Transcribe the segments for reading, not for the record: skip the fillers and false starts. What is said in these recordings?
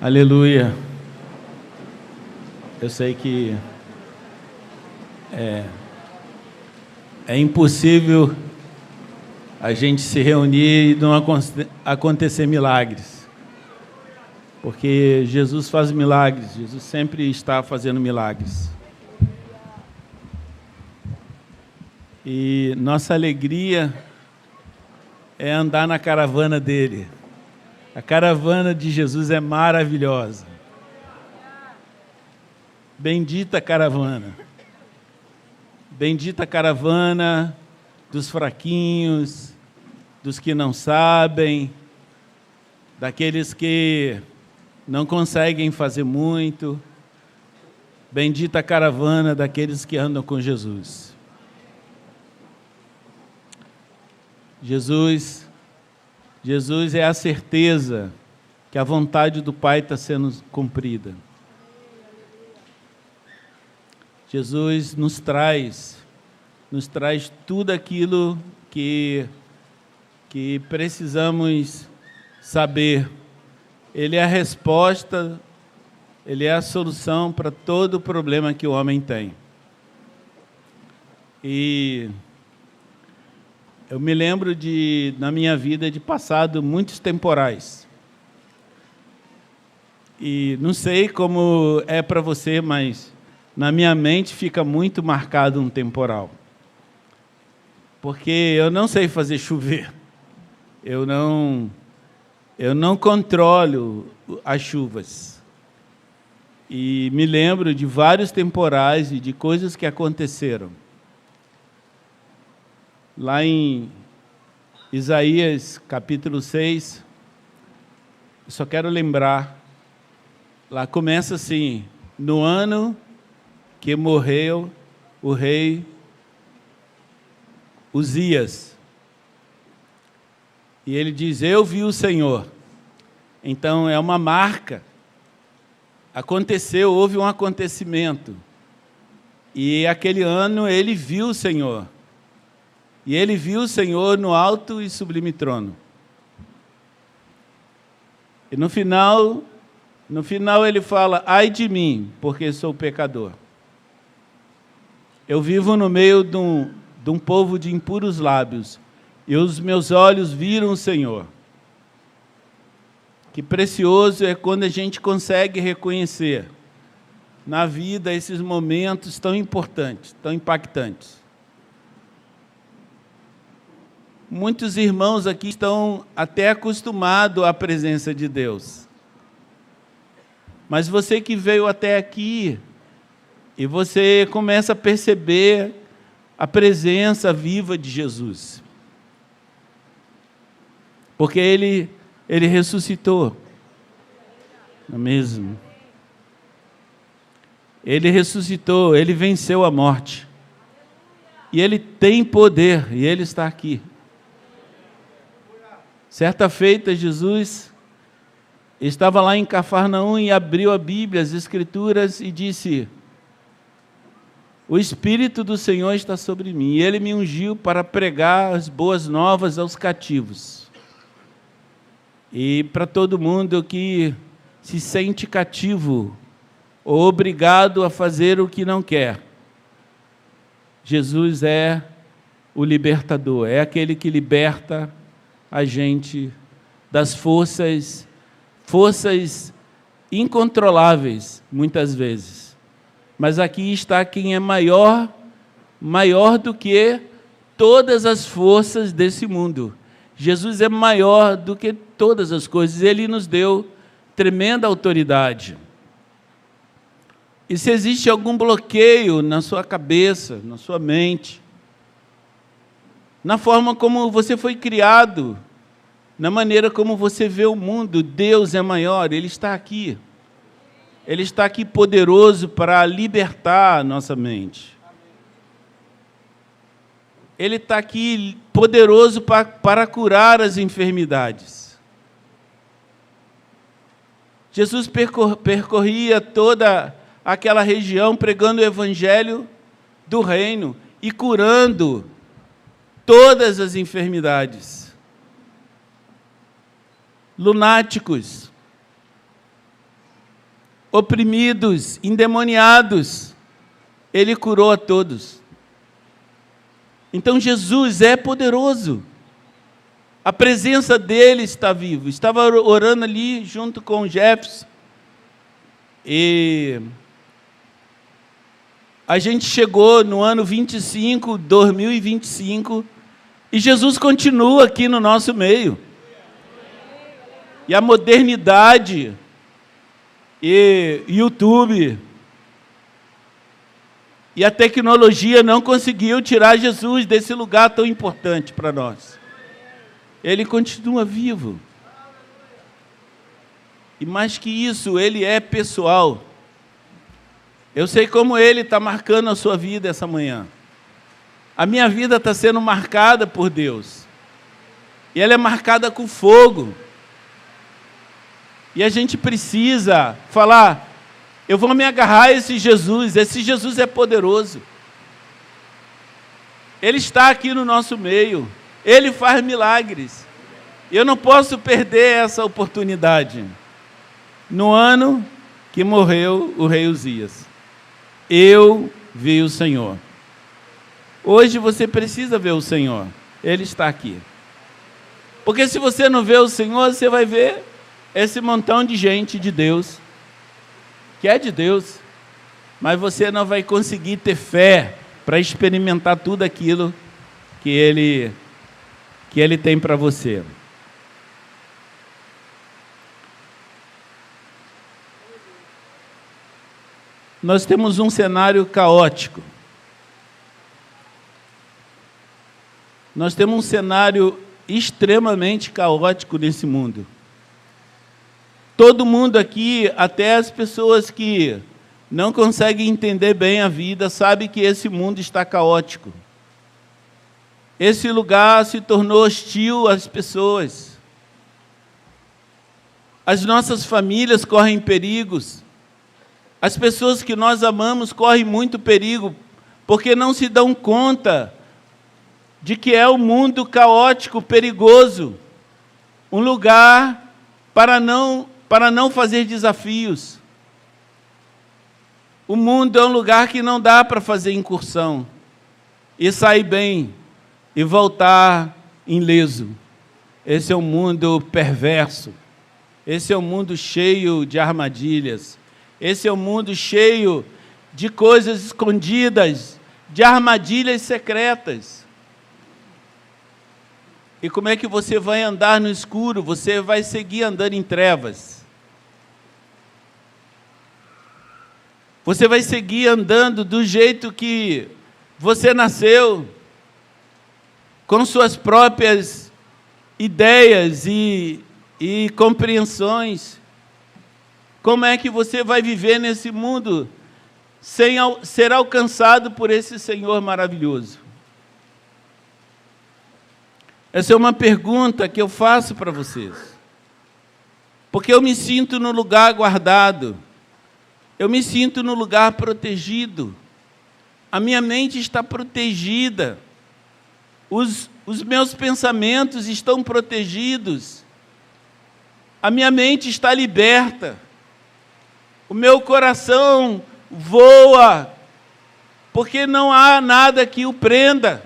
Aleluia. Eu sei que é impossível a gente se reunir e não acontecer milagres. Porque Jesus faz milagres, Jesus sempre está fazendo milagres. E nossa alegria é andar na caravana dele. A caravana de Jesus é maravilhosa. Bendita caravana. Bendita caravana dos fraquinhos, dos que não sabem, daqueles que não conseguem fazer muito. Bendita caravana daqueles que andam com Jesus. Jesus é a certeza que a vontade do Pai está sendo cumprida. Jesus nos traz tudo aquilo que precisamos saber. Ele é a resposta, ele é a solução para todo o problema que o homem tem. E eu me lembro na minha vida, de passado muitos temporais. E não sei como é para você, mas na minha mente fica muito marcado um temporal. Porque eu não sei fazer chover. Eu não controlo as chuvas. E me lembro de vários temporais e de coisas que aconteceram. Lá em Isaías, capítulo 6, eu só quero lembrar, lá começa assim: no ano que morreu o rei Uzias. E ele diz: eu vi o Senhor. Então é uma marca. Aconteceu, houve um acontecimento. E aquele ano ele viu o Senhor. E ele viu o Senhor no alto e sublime trono. E no final ele fala: ai de mim, porque sou pecador. Eu vivo no meio de um povo de impuros lábios, e os meus olhos viram o Senhor. Que precioso é quando a gente consegue reconhecer na vida esses momentos tão importantes, tão impactantes. Muitos irmãos aqui estão até acostumados à presença de Deus. Mas você que veio até aqui, e você começa a perceber a presença viva de Jesus. Porque Ele ressuscitou. Não é mesmo? Ele ressuscitou, Ele venceu a morte. E Ele tem poder, e Ele está aqui. Certa feita, Jesus estava lá em Cafarnaum e abriu a Bíblia, as Escrituras, e disse: o Espírito do Senhor está sobre mim, e Ele me ungiu para pregar as boas novas aos cativos. E para todo mundo que se sente cativo, ou obrigado a fazer o que não quer, Jesus é o libertador, é aquele que liberta a gente das forças incontroláveis, muitas vezes. Mas aqui está quem é maior do que todas as forças desse mundo. Jesus é maior do que todas as coisas. Ele nos deu tremenda autoridade. E se existe algum bloqueio na sua cabeça, na sua mente, na forma como você foi criado, na maneira como você vê o mundo, Deus é maior, Ele está aqui. Ele está aqui poderoso para libertar a nossa mente. Ele está aqui poderoso para curar as enfermidades. Jesus percorria toda aquela região pregando o evangelho do reino e curando todas as enfermidades. Lunáticos, oprimidos, endemoniados, Ele curou a todos. Então Jesus é poderoso. A presença dele está viva. Estava orando ali junto com o Jefferson. E a gente chegou no ano 2025, e Jesus continua aqui no nosso meio. E a modernidade, e YouTube, e a tecnologia não conseguiu tirar Jesus desse lugar tão importante para nós. Ele continua vivo. E mais que isso, Ele é pessoal. Eu sei como Ele está marcando a sua vida essa manhã. A minha vida está sendo marcada por Deus. E ela é marcada com fogo. E a gente precisa falar, eu vou me agarrar a esse Jesus é poderoso. Ele está aqui no nosso meio. Ele faz milagres. Eu não posso perder essa oportunidade. No ano que morreu o rei Uzias, eu vi o Senhor. Hoje você precisa ver o Senhor. Ele está aqui. Porque se você não vê o Senhor, você vai ver esse montão de gente de Deus, que é de Deus, mas você não vai conseguir ter fé para experimentar tudo aquilo que Ele tem para você. Nós temos um cenário caótico. Nós temos um cenário extremamente caótico nesse mundo. Todo mundo aqui, até as pessoas que não conseguem entender bem a vida, sabe que esse mundo está caótico. Esse lugar se tornou hostil às pessoas. As nossas famílias correm perigos. As pessoas que nós amamos correm muito perigo, porque não se dão conta de que é um mundo caótico, perigoso, um lugar para não fazer desafios. O mundo é um lugar que não dá para fazer incursão e sair bem e voltar ileso. Esse é um mundo perverso. Esse é um mundo cheio de armadilhas. Esse é um mundo cheio de coisas escondidas, de armadilhas secretas. E como é que você vai andar no escuro? Você vai seguir andando em trevas. Você vai seguir andando do jeito que você nasceu, com suas próprias ideias e compreensões. Como é que você vai viver nesse mundo sem ser alcançado por esse Senhor maravilhoso? Essa é uma pergunta que eu faço para vocês. Porque eu me sinto no lugar guardado. Eu me sinto no lugar protegido. A minha mente está protegida. Os meus pensamentos estão protegidos. A minha mente está liberta. O meu coração voa, porque não há nada que o prenda.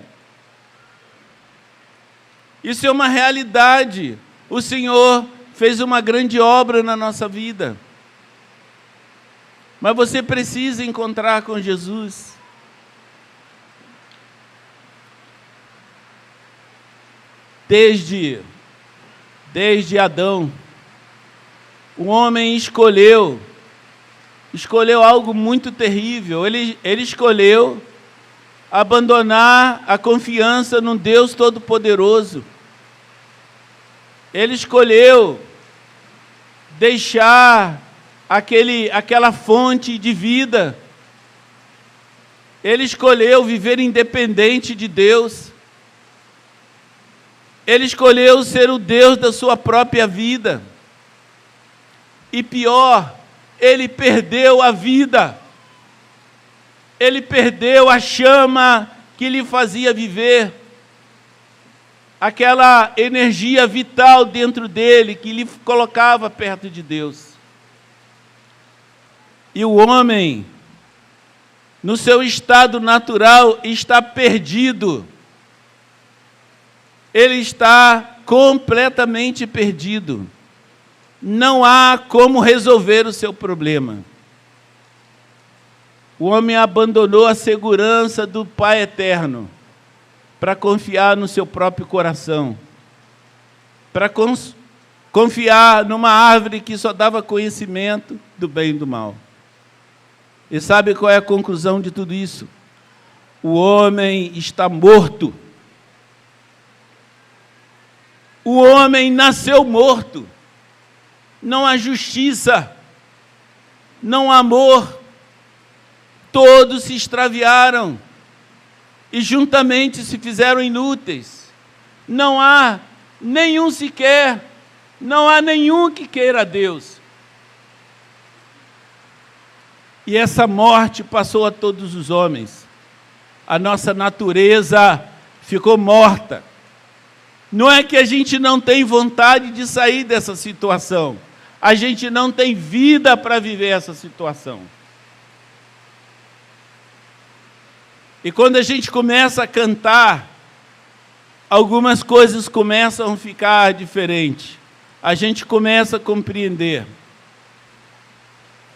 Isso é uma realidade. O Senhor fez uma grande obra na nossa vida. Mas você precisa encontrar com Jesus. Desde Adão, o homem escolheu algo muito terrível. Ele escolheu abandonar a confiança num Deus Todo-Poderoso. Ele escolheu deixar aquela fonte de vida. Ele escolheu viver independente de Deus. Ele escolheu ser o Deus da sua própria vida. E pior, ele perdeu a vida. Ele perdeu a chama que lhe fazia viver. Aquela energia vital dentro dele que lhe colocava perto de Deus. E o homem, no seu estado natural, está perdido. Ele está completamente perdido. Não há como resolver o seu problema. O homem abandonou a segurança do Pai Eterno para confiar no seu próprio coração, para confiar numa árvore que só dava conhecimento do bem e do mal. E sabe qual é a conclusão de tudo isso? O homem está morto. O homem nasceu morto. Não há justiça, não há amor. Todos se extraviaram e juntamente se fizeram inúteis. Não há nenhum sequer, não há nenhum que queira a Deus. E essa morte passou a todos os homens. A nossa natureza ficou morta. Não é que a gente não tem vontade de sair dessa situação. A gente não tem vida para viver essa situação. E quando a gente começa a cantar, algumas coisas começam a ficar diferentes. A gente começa a compreender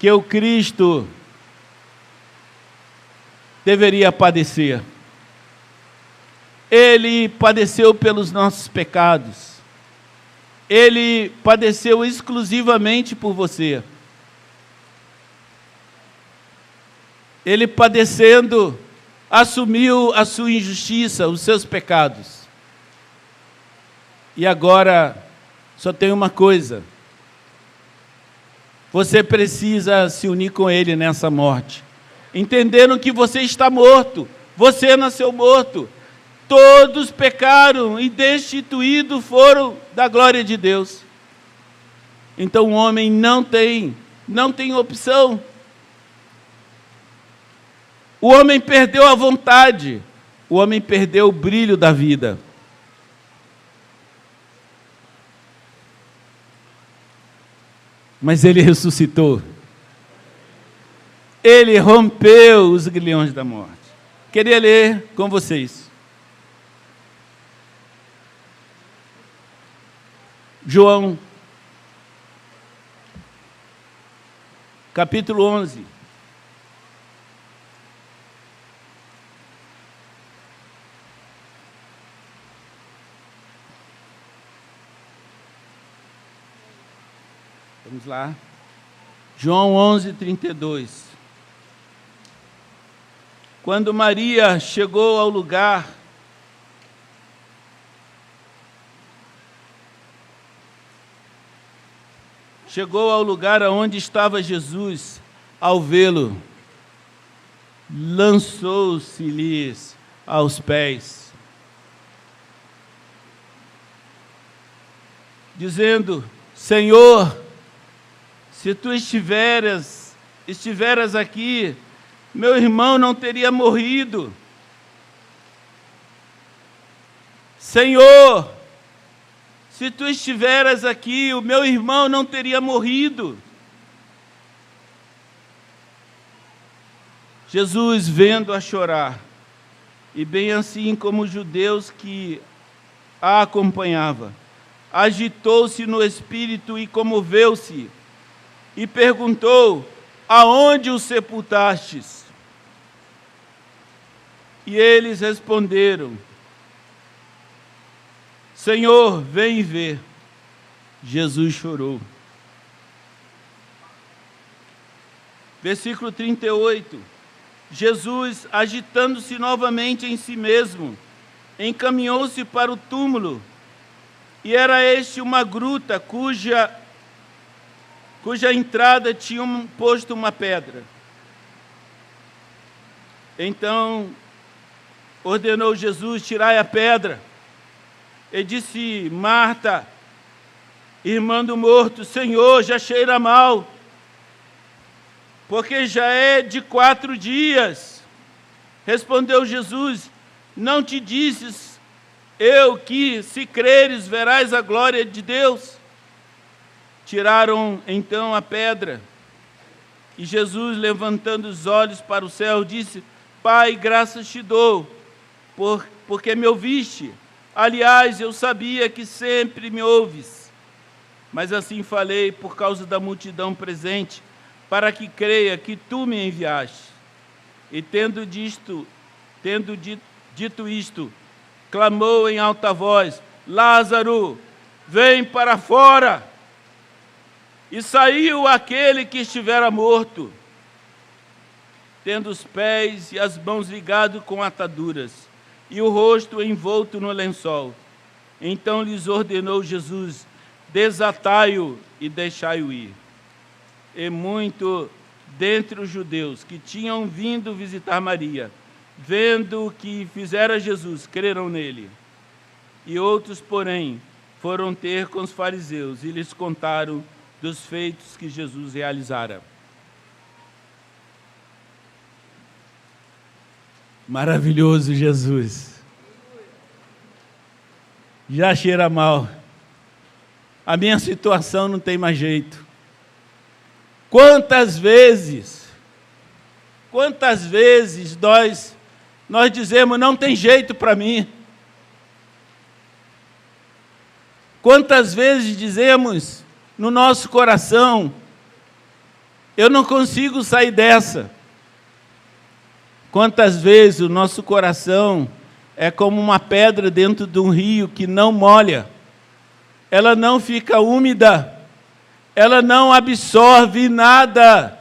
que o Cristo deveria padecer. Ele padeceu pelos nossos pecados. Ele padeceu exclusivamente por você. Ele padecendo, assumiu a sua injustiça, os seus pecados. E agora, só tem uma coisa. Você precisa se unir com Ele nessa morte. Entendendo que você está morto. Você nasceu morto. Todos pecaram e destituídos foram da glória de Deus. Então o homem não tem opção. O homem perdeu a vontade. O homem perdeu o brilho da vida. Mas ele ressuscitou. Ele rompeu os grilhões da morte. Queria ler com vocês. João, capítulo 11. Vamos lá. João 11, 32. Quando Maria chegou ao lugar onde estava Jesus, ao vê-lo, lançou-se-lhes aos pés, dizendo: Senhor, se tu estiveras aqui, meu irmão não teria morrido. Senhor, se tu estiveras aqui, o meu irmão não teria morrido. Jesus, vendo-a chorar, e bem assim como os judeus que a acompanhavam, agitou-se no espírito e comoveu-se, e perguntou: aonde o sepultastes? E eles responderam: Senhor, vem ver. Jesus chorou. Versículo 38. Jesus, agitando-se novamente em si mesmo, encaminhou-se para o túmulo, e era este uma gruta cuja entrada tinha posto uma pedra. Então ordenou Jesus: tirai a pedra. E disse Marta, irmã do morto: Senhor, já cheira mal, porque já é de 4 dias. Respondeu Jesus: não te disses eu que, se creres, verás a glória de Deus? Tiraram então a pedra. E Jesus, levantando os olhos para o céu, disse: Pai, graças te dou, porque me ouviste. Aliás, eu sabia que sempre me ouves. Mas assim falei por causa da multidão presente, para que creia que tu me enviaste. E tendo dito isto, clamou em alta voz: Lázaro, vem para fora. E saiu aquele que estivera morto, tendo os pés e as mãos ligados com ataduras, e o rosto envolto no lençol. Então lhes ordenou Jesus: desatai-o e deixai-o ir. E muito dentre os judeus que tinham vindo visitar Maria, vendo o que fizera Jesus, creram nele. E outros, porém, foram ter com os fariseus e lhes contaram dos feitos que Jesus realizara. Maravilhoso Jesus. Já cheira mal. A minha situação não tem mais jeito. Quantas vezes nós dizemos: não tem jeito para mim. Quantas vezes dizemos no nosso coração: eu não consigo sair dessa. Quantas vezes o nosso coração é como uma pedra dentro de um rio que não molha, ela não fica úmida, ela não absorve nada.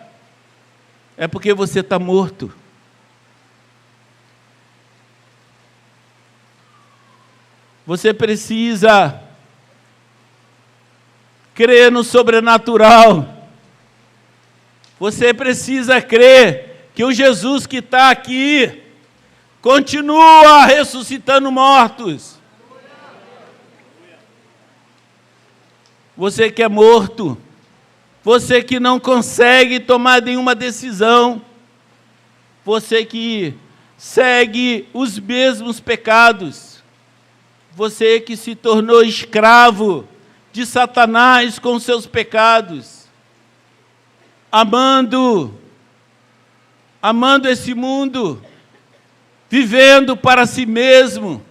É porque você está morto. Você precisa crer no sobrenatural. Você precisa crer que o Jesus que está aqui continua ressuscitando mortos. Você que é morto, você que não consegue tomar nenhuma decisão, você que segue os mesmos pecados, você que se tornou escravo de Satanás com seus pecados, amando esse mundo, vivendo para si mesmo,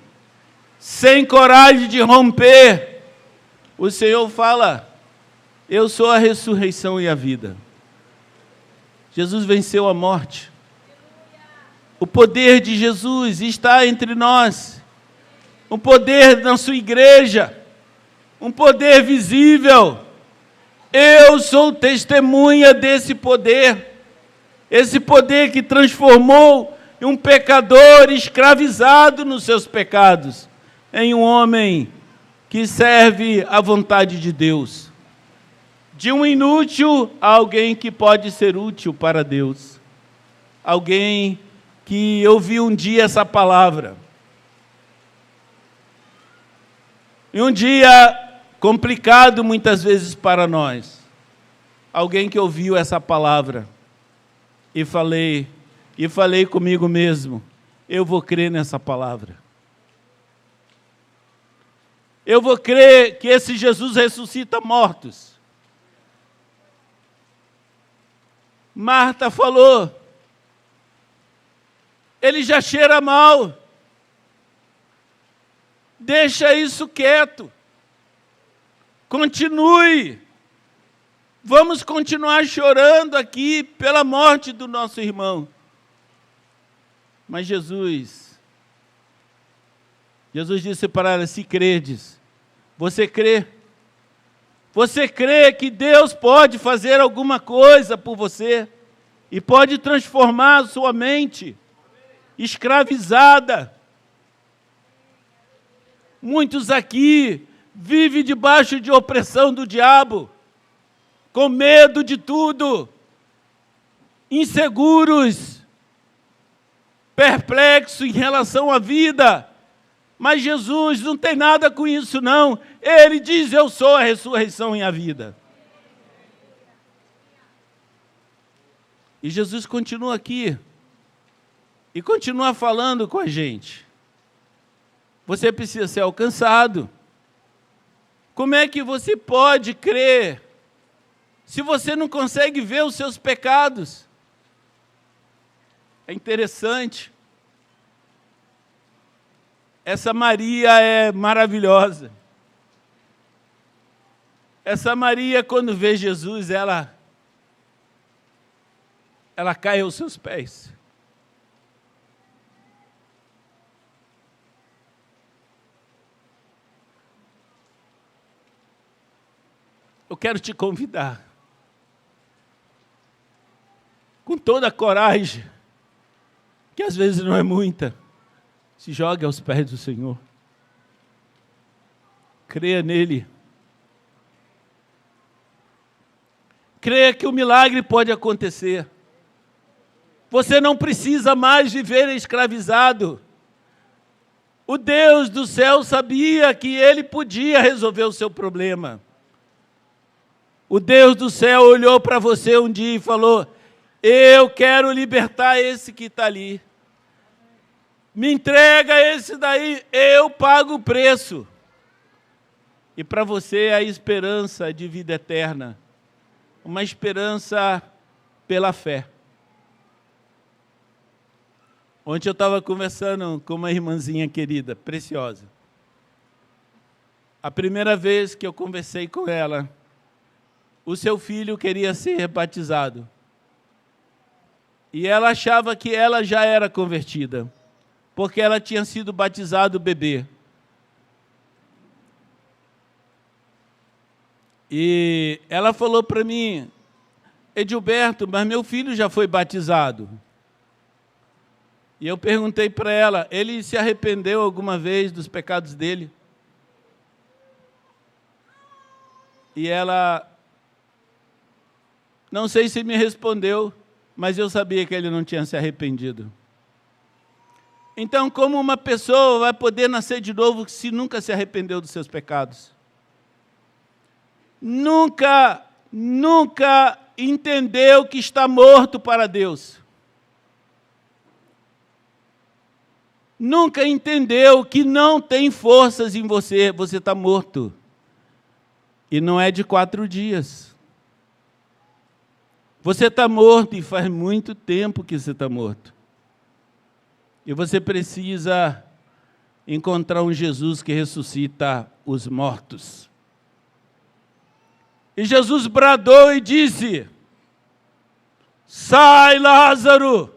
sem coragem de romper. O Senhor fala: eu sou a ressurreição e a vida. Jesus venceu a morte. O poder de Jesus está entre nós. Um poder na sua igreja. Um poder visível. Eu sou testemunha desse poder. Esse poder que transformou um pecador escravizado nos seus pecados em um homem que serve à vontade de Deus. De um inútil a alguém que pode ser útil para Deus. Alguém que ouviu um dia essa palavra. E um dia complicado muitas vezes para nós. Alguém que ouviu essa palavra e falei comigo mesmo: eu vou crer nessa palavra. Eu vou crer que esse Jesus ressuscita mortos. Marta falou: ele já cheira mal. Deixa isso quieto. Continue. Vamos continuar chorando aqui pela morte do nosso irmão. Mas Jesus disse para ela: se credes, você crê? Você crê que Deus pode fazer alguma coisa por você e pode transformar a sua mente escravizada? Muitos aqui vivem debaixo de opressão do diabo, com medo de tudo, inseguros, perplexos em relação à vida. Mas Jesus não tem nada com isso, não. Ele diz: eu sou a ressurreição e a vida. E Jesus continua aqui e continua falando com a gente. Você precisa ser alcançado. Como é que você pode crer Se você não consegue ver os seus pecados, é interessante. Essa Maria é maravilhosa. Essa Maria, quando vê Jesus, ela cai aos seus pés. Eu quero te convidar, com toda a coragem, que às vezes não é muita, se jogue aos pés do Senhor. Creia nele. Creia que o milagre pode acontecer. Você não precisa mais viver escravizado. O Deus do céu sabia que Ele podia resolver o seu problema. O Deus do céu olhou para você um dia e falou: eu quero libertar esse que está ali. Me entrega esse daí, eu pago o preço. E para você a esperança de vida eterna. Uma esperança pela fé. Ontem eu estava conversando com uma irmãzinha querida, preciosa. A primeira vez que eu conversei com ela, o seu filho queria ser batizado. E ela achava que ela já era convertida, porque ela tinha sido batizado bebê. E ela falou para mim: Edilberto, mas meu filho já foi batizado. E eu perguntei para ela: ele se arrependeu alguma vez dos pecados dele? E ela, não sei se me respondeu, mas eu sabia que ele não tinha se arrependido. Então, como uma pessoa vai poder nascer de novo se nunca se arrependeu dos seus pecados? Nunca entendeu que está morto para Deus. Nunca entendeu que não tem forças em você, você está morto. E não é de 4 dias. Você está morto e faz muito tempo que você está morto. E você precisa encontrar um Jesus que ressuscita os mortos. E Jesus bradou e disse: sai, Lázaro!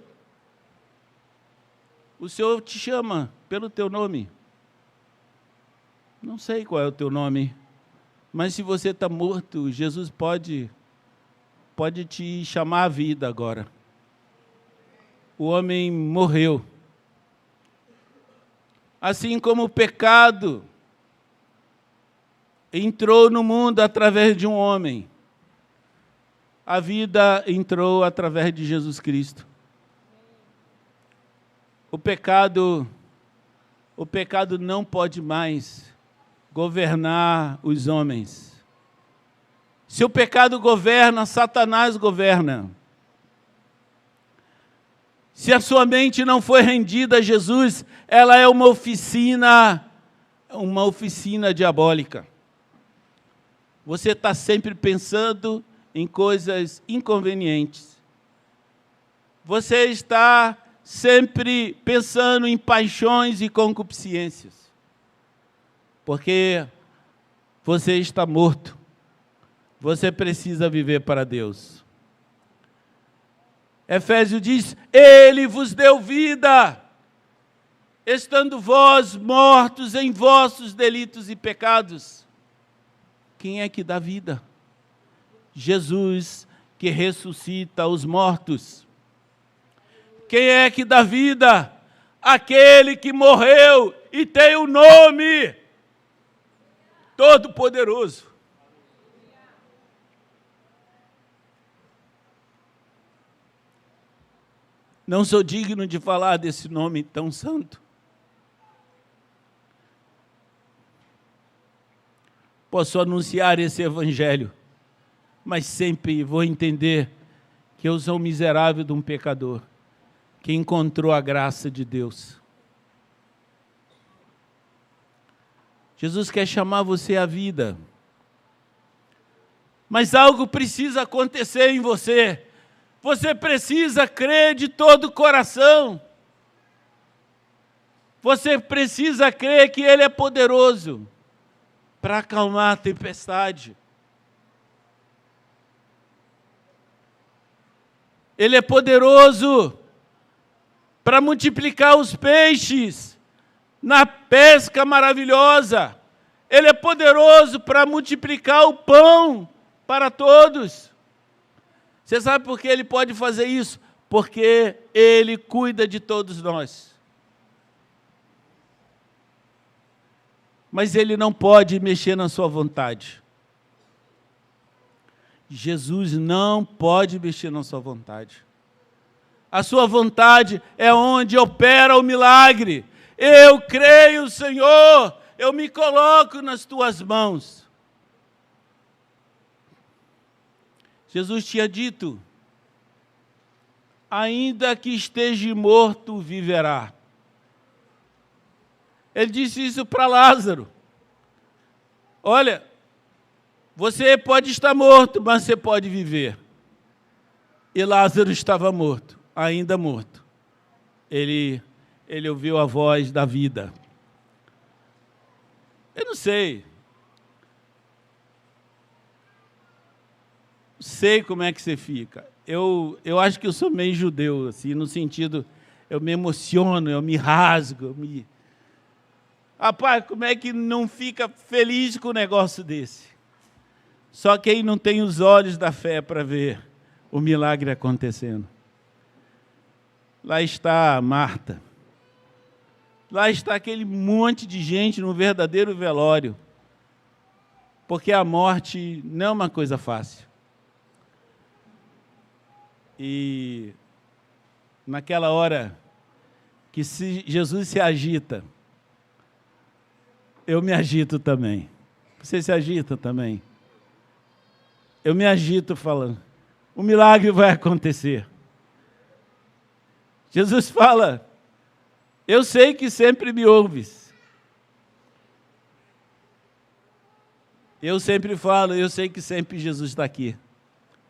O Senhor te chama pelo teu nome. Não sei qual é o teu nome, mas se você está morto, Jesus pode te chamar à vida agora. O homem morreu. Assim como o pecado entrou no mundo através de um homem, a vida entrou através de Jesus Cristo. O pecado não pode mais governar os homens. Se o pecado governa, Satanás governa. Se a sua mente não foi rendida a Jesus, ela é uma oficina diabólica. Você está sempre pensando em coisas inconvenientes. Você está sempre pensando em paixões e concupiscências. Porque você está morto. Você precisa viver para Deus. Efésios diz: Ele vos deu vida, estando vós mortos em vossos delitos e pecados. Quem é que dá vida? Jesus, que ressuscita os mortos. Quem é que dá vida? Aquele que morreu e tem o nome Todo-Poderoso. Não sou digno de falar desse nome tão santo. Posso anunciar esse evangelho, mas sempre vou entender que eu sou um miserável de um pecador que encontrou a graça de Deus. Jesus quer chamar você à vida. Mas algo precisa acontecer em você. Você precisa crer de todo o coração. Você precisa crer que Ele é poderoso para acalmar a tempestade. Ele é poderoso para multiplicar os peixes na pesca maravilhosa. Ele é poderoso para multiplicar o pão para todos. Você sabe por que Ele pode fazer isso? Porque Ele cuida de todos nós. Mas Ele não pode mexer na sua vontade. Jesus não pode mexer na sua vontade. A sua vontade é onde opera o milagre. Eu creio, Senhor, eu me coloco nas tuas mãos. Jesus tinha dito, ainda que esteja morto, viverá. Ele disse isso para Lázaro. Olha, você pode estar morto, mas você pode viver. E Lázaro estava morto, ainda morto. Ele ouviu a voz da vida. Eu não sei como é que você fica. Eu acho que eu sou meio judeu, assim, no sentido, eu me emociono, eu me rasgo, Rapaz, como é que não fica feliz com um negócio desse? Só quem não tem os olhos da fé para ver o milagre acontecendo. Lá está Marta. Lá está aquele monte de gente no verdadeiro velório. Porque a morte não é uma coisa fácil. E naquela hora que Jesus se agita, eu me agito também. Você se agita também? Eu me agito falando, o milagre vai acontecer. Jesus fala, eu sei que sempre me ouves. Eu sempre falo, eu sei que sempre Jesus está aqui.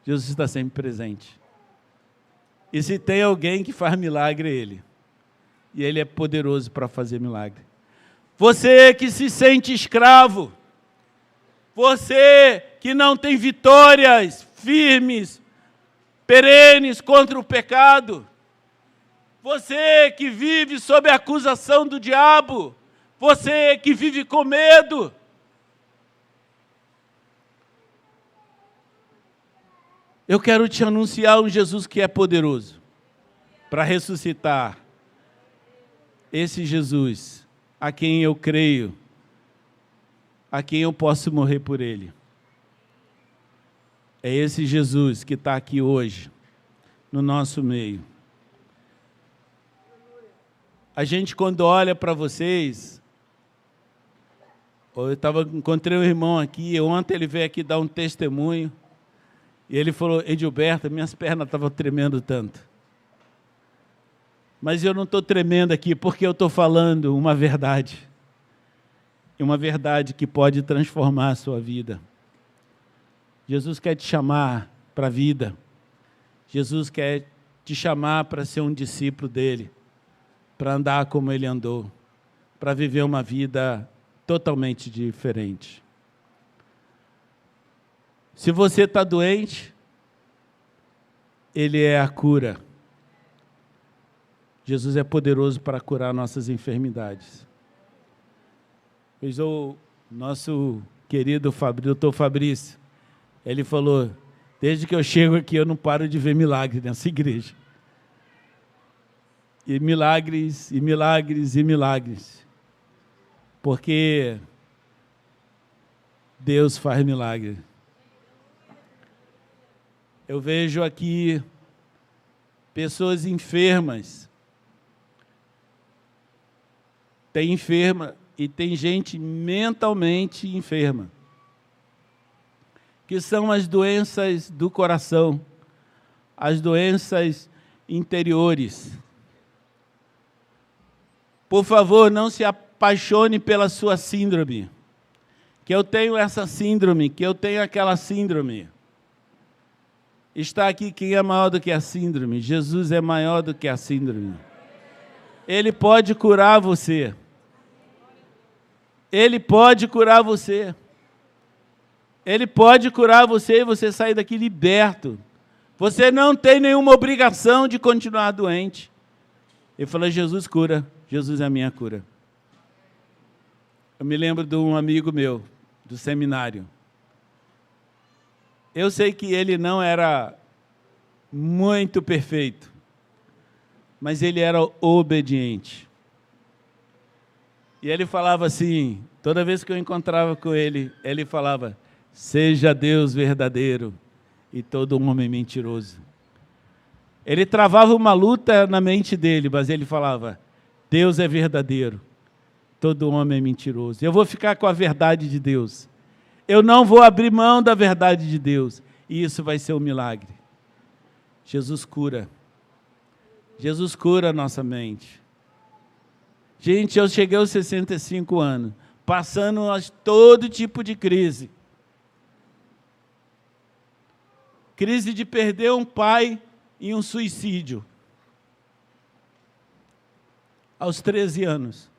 Jesus está sempre presente. E se tem alguém que faz milagre, é Ele. E Ele é poderoso para fazer milagre. Você que se sente escravo, você que não tem vitórias firmes, perenes contra o pecado, você que vive sob a acusação do diabo, você que vive com medo, eu quero te anunciar um Jesus que é poderoso para ressuscitar. Esse Jesus a quem eu creio, a quem eu posso morrer por Ele. É esse Jesus que está aqui hoje, no nosso meio. A gente, quando olha para vocês, encontrei um irmão aqui, ontem ele veio aqui dar um testemunho, e ele falou, Edilberto, minhas pernas estavam tremendo tanto. Mas eu não estou tremendo aqui porque eu estou falando uma verdade. Uma verdade que pode transformar a sua vida. Jesus quer te chamar para a vida. Jesus quer te chamar para ser um discípulo dele. Para andar como ele andou. Para viver uma vida totalmente diferente. Se você está doente, ele é a cura. Jesus é poderoso para curar nossas enfermidades. Pois o nosso querido doutor Fabrício, ele falou, desde que eu chego aqui eu não paro de ver milagres nessa igreja. E milagres, e milagres, e milagres. Porque Deus faz milagre. Eu vejo aqui pessoas enfermas. Tem enferma e tem gente mentalmente enferma, que são as doenças do coração, as doenças interiores. Por favor, não se apaixone pela sua síndrome, que eu tenho essa síndrome, que eu tenho aquela síndrome. Está aqui quem é maior do que a síndrome. Jesus é maior do que a síndrome. Ele pode curar você. Ele pode curar você. Ele pode curar você e você sair daqui liberto. Você não tem nenhuma obrigação de continuar doente. Ele falou, Jesus cura. Jesus é a minha cura. Eu me lembro de um amigo meu, do seminário. Eu sei que ele não era muito perfeito, mas ele era obediente. E ele falava assim, toda vez que eu encontrava com ele, ele falava, seja Deus verdadeiro e todo homem mentiroso. Ele travava uma luta na mente dele, mas ele falava, Deus é verdadeiro, todo homem é mentiroso. Eu vou ficar com a verdade de Deus. Eu não vou abrir mão da verdade de Deus. E isso vai ser um milagre. Jesus cura. Jesus cura a nossa mente. Gente, eu cheguei aos 65 anos, passando todo tipo de crise. Crise de perder um pai em um suicídio. Aos 13 anos.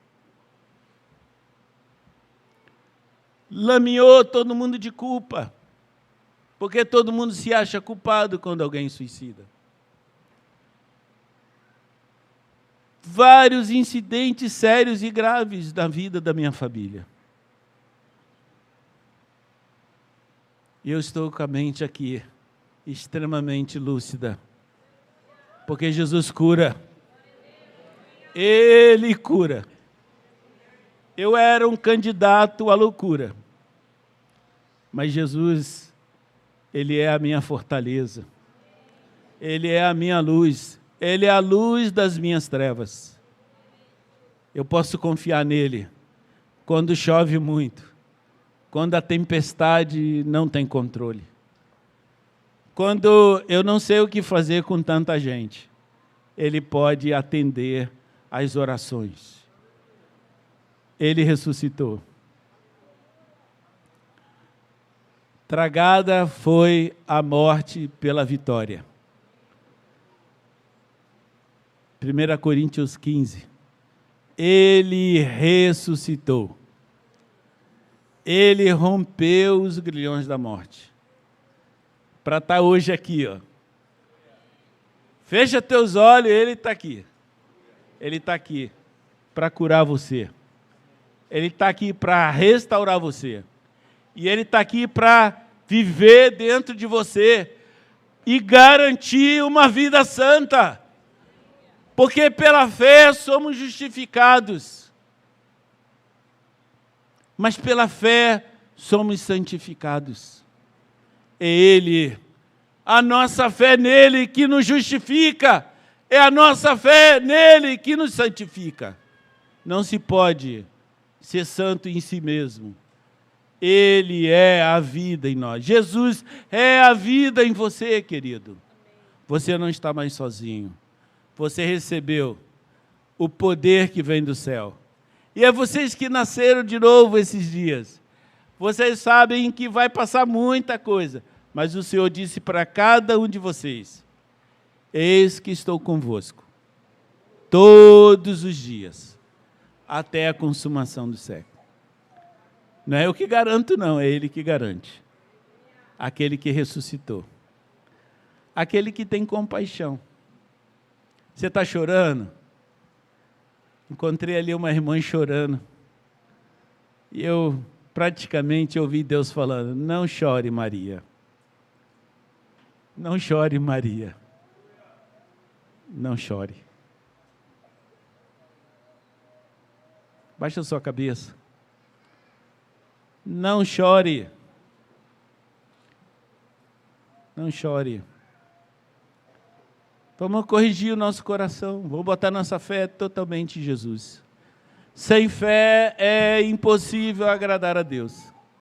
Lameou todo mundo de culpa, porque todo mundo se acha culpado quando alguém suicida. Vários incidentes sérios e graves da vida da minha família. E eu estou com a mente aqui, extremamente lúcida, porque Jesus cura. Ele cura. Eu era um candidato à loucura. Mas Jesus, Ele é a minha fortaleza. Ele é a minha luz. Ele é a luz das minhas trevas. Eu posso confiar nele quando chove muito, quando a tempestade não tem controle, quando eu não sei o que fazer com tanta gente. Ele pode atender às orações. Ele ressuscitou. Tragada foi a morte pela vitória. 1 Coríntios 15. Ele ressuscitou. Ele rompeu os grilhões da morte. Para estar hoje aqui, ó. Fecha teus olhos, Ele está aqui. Ele está aqui para curar você. Ele está aqui para restaurar você. E Ele está aqui para viver dentro de você e garantir uma vida santa. Porque pela fé somos justificados. Mas pela fé somos santificados. É Ele, a nossa fé nele que nos justifica. É a nossa fé nele que nos santifica. Não se pode ser santo em si mesmo. Ele é a vida em nós. Jesus é a vida em você, querido. Você não está mais sozinho. Você recebeu o poder que vem do céu. E é vocês que nasceram de novo esses dias. Vocês sabem que vai passar muita coisa. Mas o Senhor disse para cada um de vocês, eis que estou convosco, todos os dias, até a consumação do século. Não é eu que garanto, não, é Ele que garante. Aquele que ressuscitou. Aquele que tem compaixão. Você está chorando? Encontrei ali uma irmã chorando. E eu praticamente ouvi Deus falando, não chore, Maria. Não chore, Maria. Não chore. Baixa a sua cabeça. Não chore. Não chore. Vamos corrigir o nosso coração. Vamos botar nossa fé totalmente em Jesus. Sem fé é impossível agradar a Deus.